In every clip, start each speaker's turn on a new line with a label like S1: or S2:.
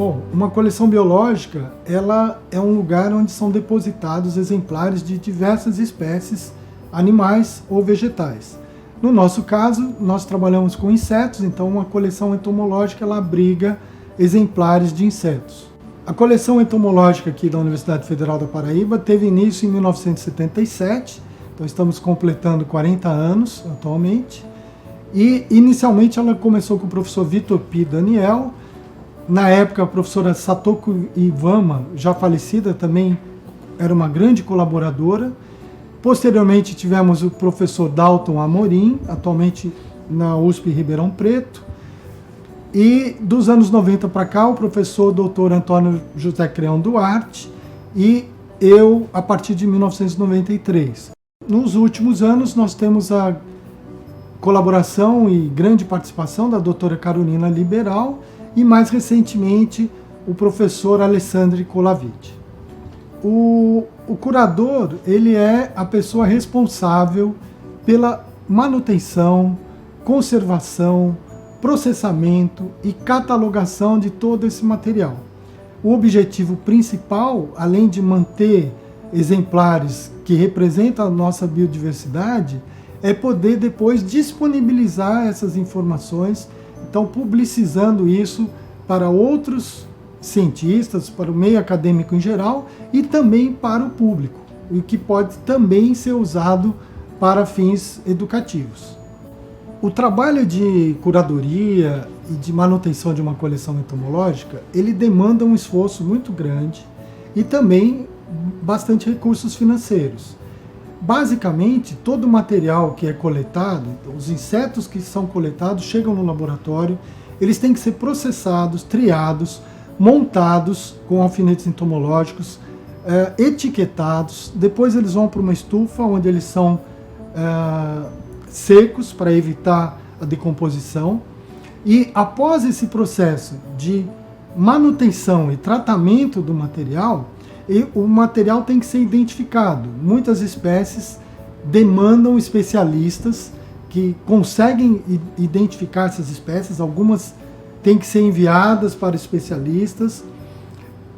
S1: Bom, uma coleção biológica, ela é um lugar onde são depositados exemplares de diversas espécies, animais ou vegetais. No nosso caso, nós trabalhamos com insetos, então uma coleção entomológica ela abriga exemplares de insetos. A coleção entomológica aqui da Universidade Federal da Paraíba teve início em 1977, então estamos completando 40 anos atualmente. E inicialmente ela começou com o professor Vitor P. Daniel. Na época, a professora Satoko Iwama, já falecida, também era uma grande colaboradora. Posteriormente, tivemos o professor Dalton Amorim, atualmente na USP Ribeirão Preto. E dos anos 90 para cá, o professor Dr. Antônio José Creão Duarte e eu, a partir de 1993. Nos últimos anos, nós temos a colaboração e grande participação da doutora Carolina Liberal e, mais recentemente, o professor Alessandro Colaviti. O curador, ele é a pessoa responsável pela manutenção, conservação, processamento e catalogação de todo esse material. O objetivo principal, além de manter exemplares que representam a nossa biodiversidade, é poder depois disponibilizar essas informações, então publicizando isso para outros cientistas, para o meio acadêmico em geral e também para o público, o que pode também ser usado para fins educativos. O trabalho de curadoria e de manutenção de uma coleção entomológica, ele demanda um esforço muito grande e também bastante recursos financeiros. Basicamente, todo o material que é coletado, os insetos que são coletados chegam no laboratório, eles têm que ser processados, triados, montados com alfinetes entomológicos, etiquetados, depois eles vão para uma estufa onde eles são secos para evitar a decomposição e após esse processo de manutenção e tratamento do material, o material tem que ser identificado. Muitas espécies demandam especialistas que conseguem identificar essas espécies, algumas têm que ser enviadas para especialistas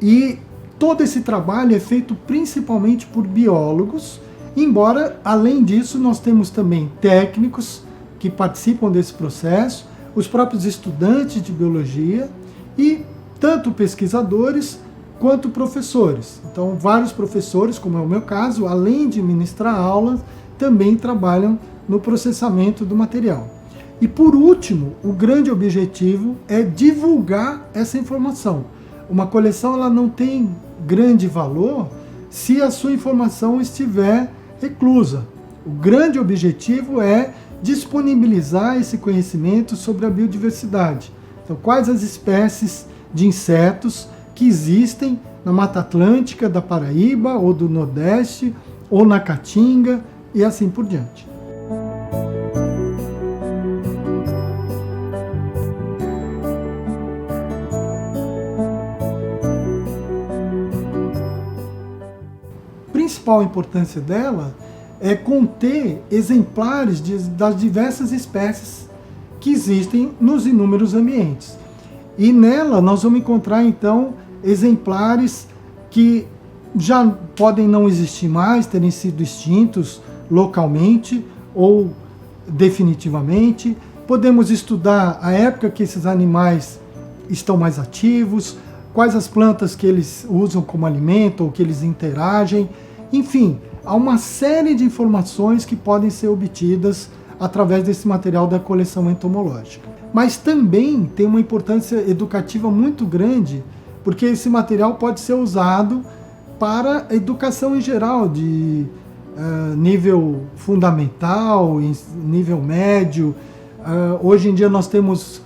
S1: e todo esse trabalho é feito principalmente por biólogos, embora além disso nós temos também técnicos que participam desse processo, os próprios estudantes de biologia e tanto pesquisadores quanto professores. Então, vários professores, como é o meu caso, além de ministrar aulas, também trabalham no processamento do material. E por último, o grande objetivo é divulgar essa informação. Uma coleção ela não tem grande valor se a sua informação estiver reclusa. O grande objetivo é disponibilizar esse conhecimento sobre a biodiversidade. Então, quais as espécies de insetos que existem na Mata Atlântica da Paraíba ou do Nordeste, ou na Caatinga, e assim por diante. A principal importância dela é conter exemplares das diversas espécies que existem nos inúmeros ambientes. E nela nós vamos encontrar então exemplares que já podem não existir mais, terem sido extintos localmente ou definitivamente. Podemos estudar a época que esses animais estão mais ativos, quais as plantas que eles usam como alimento ou que eles interagem. Enfim, há uma série de informações que podem ser obtidas através desse material da coleção entomológica. Mas também tem uma importância educativa muito grande, porque esse material pode ser usado para a educação em geral, de nível fundamental, nível médio. Hoje em dia nós temos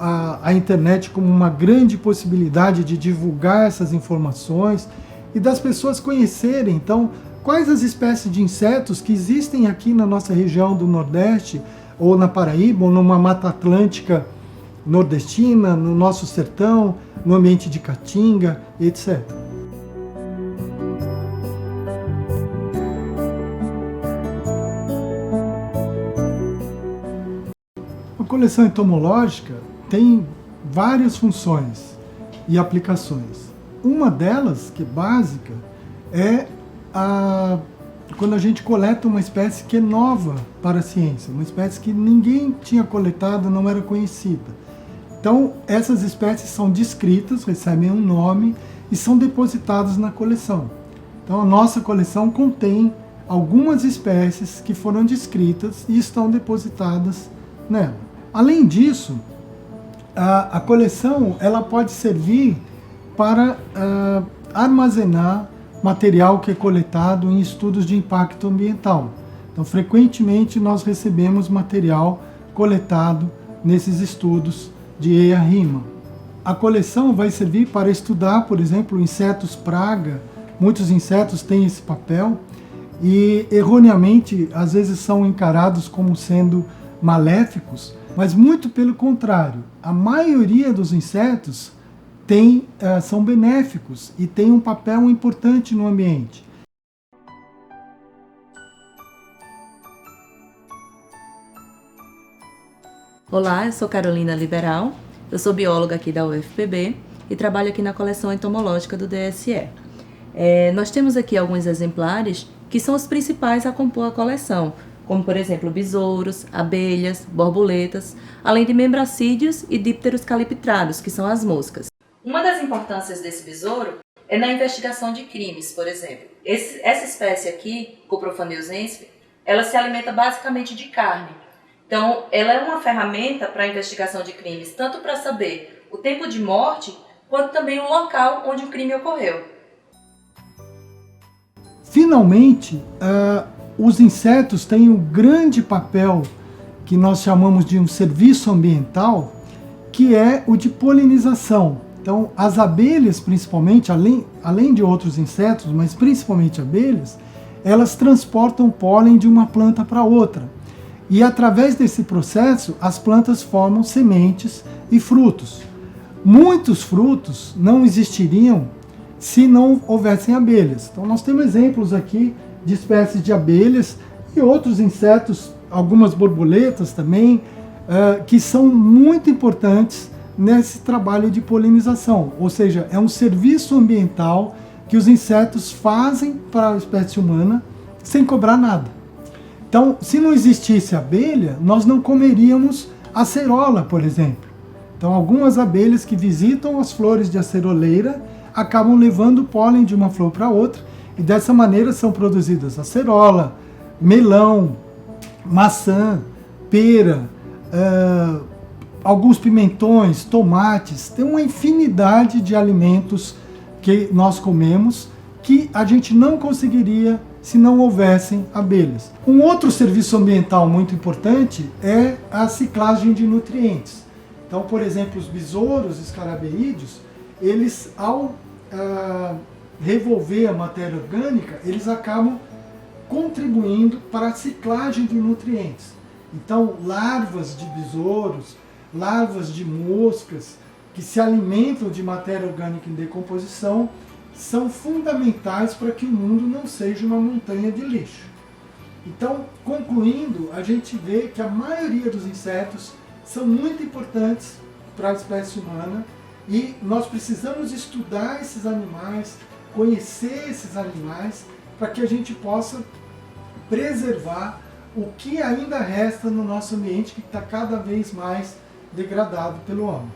S1: a internet como uma grande possibilidade de divulgar essas informações e das pessoas conhecerem, então, quais as espécies de insetos que existem aqui na nossa região do Nordeste, ou na Paraíba, ou numa Mata Atlântica nordestina, no nosso sertão, no ambiente de Caatinga, etc. A coleção entomológica tem várias funções. e aplicações. Uma delas, que é básica, é quando a gente coleta uma espécie que é nova para a ciência, uma espécie que ninguém tinha coletado, não era conhecida. Então, essas espécies são descritas, recebem um nome e são depositadas na coleção. Então, a nossa coleção contém algumas espécies que foram descritas e estão depositadas nela. Além disso, a coleção ela pode servir para armazenar material que é coletado em estudos de impacto ambiental. Então, frequentemente, nós recebemos material coletado nesses estudos de EIA-RIMA. A coleção vai servir para estudar, por exemplo, insetos praga. Muitos insetos têm esse papel e, erroneamente, às vezes são encarados como sendo maléficos, mas muito pelo contrário. A maioria dos insetos são benéficos e têm um papel importante no ambiente.
S2: Olá, eu sou Carolina Liberal, eu sou bióloga aqui da UFPB e trabalho aqui na coleção entomológica do DSE. Nós temos aqui alguns exemplares que são os principais a compor a coleção, como por exemplo besouros, abelhas, borboletas, além de membracídeos e dípteros caliptrados, que são as moscas. Uma das importâncias desse besouro é na investigação de crimes, por exemplo. Essa espécie aqui, Coprophaniusensis, ela se alimenta basicamente de carne. Então, ela é uma ferramenta para a investigação de crimes, tanto para saber o tempo de morte, quanto também o local onde o crime ocorreu.
S1: Finalmente, os insetos têm um grande papel que nós chamamos de um serviço ambiental, que é o de polinização. Então, as abelhas, principalmente, além de outros insetos, mas principalmente abelhas, elas transportam pólen de uma planta para outra. E através desse processo, as plantas formam sementes e frutos. Muitos frutos não existiriam se não houvessem abelhas. Então, nós temos exemplos aqui de espécies de abelhas e outros insetos, algumas borboletas também, que são muito importantes nesse trabalho de polinização, ou seja, é um serviço ambiental que os insetos fazem para a espécie humana sem cobrar nada. Então, se não existisse abelha, nós não comeríamos acerola, por exemplo. Então, algumas abelhas que visitam as flores de aceroleira acabam levando o pólen de uma flor para outra e dessa maneira são produzidas acerola, melão, maçã, pera, alguns pimentões, tomates, tem uma infinidade de alimentos que nós comemos que a gente não conseguiria se não houvessem abelhas. Um outro serviço ambiental muito importante é a ciclagem de nutrientes. Então, por exemplo, os besouros escarabeídeos, eles ao revolver a matéria orgânica, eles acabam contribuindo para a ciclagem de nutrientes. Então, larvas de besouros, larvas de moscas que se alimentam de matéria orgânica em decomposição são fundamentais para que o mundo não seja uma montanha de lixo. Então, concluindo, a gente vê que a maioria dos insetos são muito importantes para a espécie humana e nós precisamos estudar esses animais, conhecer esses animais, para que a gente possa preservar o que ainda resta no nosso ambiente que está cada vez mais degradado pelo homem.